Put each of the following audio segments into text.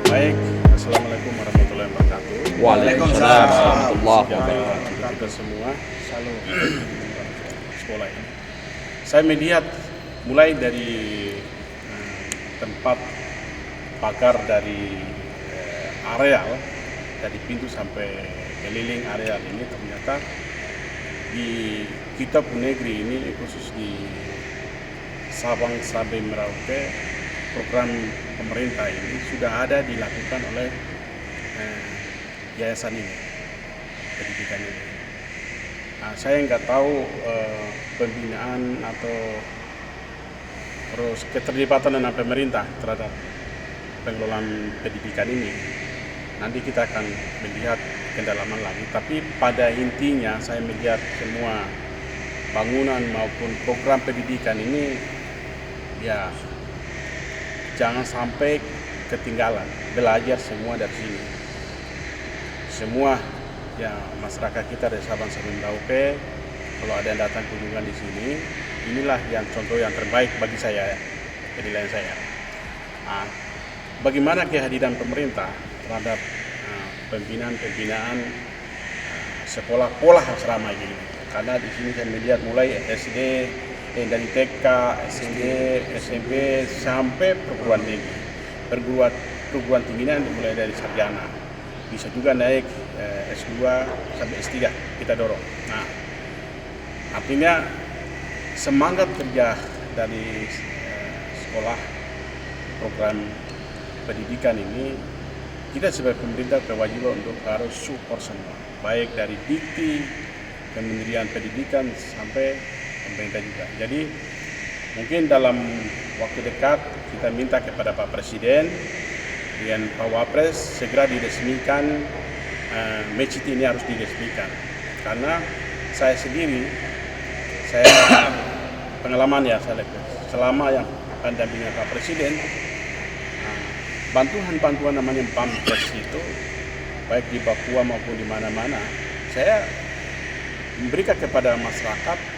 Baik, Assalamualaikum warahmatullahi wabarakatuh. Waalaikumsalam warahmatullahi Sejahtera wabarakatuh. untuk kita semua sekolah ini. Saya melihat mulai dari tempat pagar dari areal, dari pintu sampai keliling areal ini, ternyata di kita pun negeri ini, khusus di Sabang sampai Merauke, program pemerintah ini sudah ada dilakukan oleh yayasan ini, pendidikan ini. Nah, saya nggak tahu pembinaan atau terus keterlibatan dengan pemerintah terhadap pengelolaan pendidikan ini. Nanti kita akan melihat kedalaman lagi. Tapi pada intinya saya melihat semua bangunan maupun program pendidikan ini ya jangan sampai ketinggalan. Belajar semua dari sini. Semua ya masyarakat kita dari Sabang sampai Merauke, kalau ada yang datang kunjungan di sini, inilah yang contoh yang terbaik bagi saya, penilaian saya. Nah, bagaimana kehadiran pemerintah terhadap pembinaan sekolah pola asrama ini? Karena di sini saya melihat mulai SD, dari TK, SD, SMP sampai perguruan tinggi. Perguruan tingginya mulai dari sarjana. Bisa juga naik S2 sampai S3 kita dorong. Nah, artinya semangat kerja dari sekolah program pendidikan ini, kita sebagai pemerintah kewajiban untuk harus support semua, baik dari Dikti, Kementerian Pendidikan sampai pemerintah juga. Jadi mungkin dalam waktu dekat kita minta kepada Pak Presiden dengan Pak Wapres segera diresmikan, masjid ini harus diresmikan. Karena saya sendiri, saya pengalaman ya, saya selama yang pendampingan Pak Presiden, bantuan namanya PAMKes itu, baik di Papua maupun di mana-mana, saya memberikan kepada masyarakat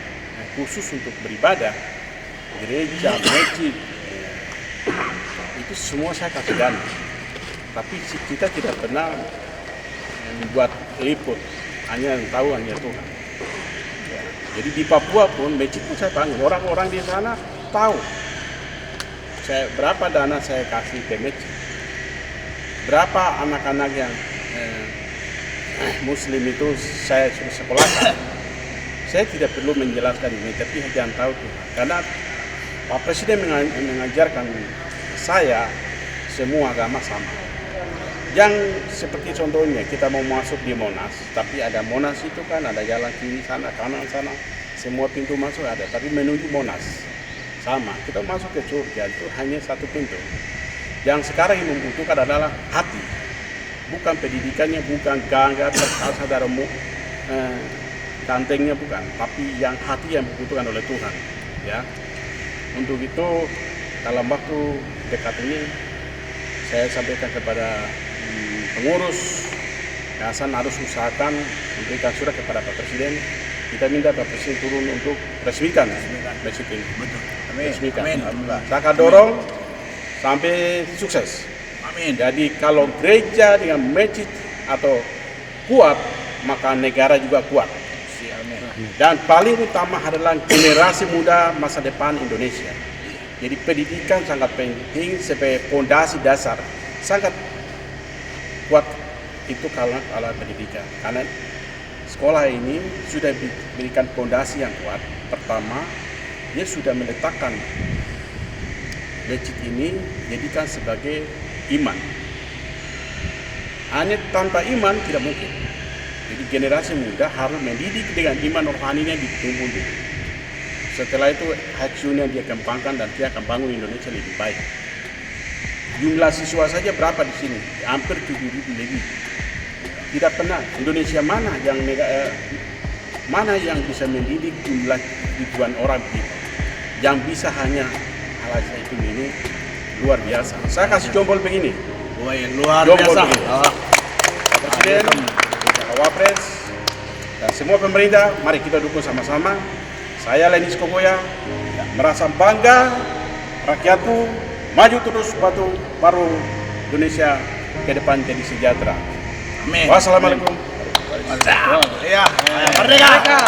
khusus untuk beribadah, gereja, masjid, itu semua saya kasih dana. Tapi kita tidak pernah membuat liput, hanya yang tahu hanya Tuhan. Ya. Jadi di Papua pun masjid pun saya bangun, orang-orang di sana tahu saya berapa dana saya kasih ke masjid, berapa anak-anak yang Muslim itu saya suruh sekolahkan. Saya tidak perlu menjelaskan ini, tapi jangan tahu Tuhan. Karena Pak Presiden mengajarkan saya semua agama sama. Yang seperti contohnya kita mau masuk di Monas, tapi ada Monas itu kan ada jalan kiri sana, kanan sana, semua pintu masuk ada, tapi menuju Monas sama. Kita masuk ke surga itu hanya satu pintu. Yang sekarang yang membutuhkan adalah hati, bukan pendidikannya, bukan gangga, terkasa darahmu, gantengnya bukan, tapi yang hati yang dibutuhkan oleh Tuhan. Ya, untuk itu dalam waktu dekat ini saya sampaikan kepada pengurus yayasan harus usahakan memberikan surat kepada Pak Presiden. Kita minta Pak Presiden turun untuk resmikan masjid ini. Betul. Resmikan. Amin. Saya akan dorong sampai sukses. Amin. Jadi kalau gereja dengan masjid atau kuat, maka negara juga kuat. Dan paling utama adalah generasi muda masa depan Indonesia. Jadi pendidikan sangat penting sebagai fondasi dasar, sangat kuat itu kalau pendidikan. Karena sekolah ini sudah diberikan fondasi yang kuat. Pertama, dia sudah meletakkan masjid ini jadikan sebagai iman. Hanya tanpa iman tidak mungkin. Jadi generasi muda harus mendidik dengan iman rohaninya ditumbuh dulu. Setelah itu hakinya dia kembangkan dan dia akan bangun Indonesia lebih baik. Jumlah siswa saja berapa di sini? Hampir 7.000 lebih. Tidak pernah Indonesia mana yang bisa mendidik jumlah ribuan orang begitu. Yang bisa hanya hal itu ini luar biasa. Saya kasih jempol begini. Wah, yang luar Jempol biasa. begini. Presiden, Pak Wapres, dan semua pemerintah, mari kita dukung sama-sama. Saya Lenis Koboya merasa bangga rakyatku maju terus baru Indonesia ke depan jadi sejahtera. Amin. Wassalamualaikum. Iya, merdeka.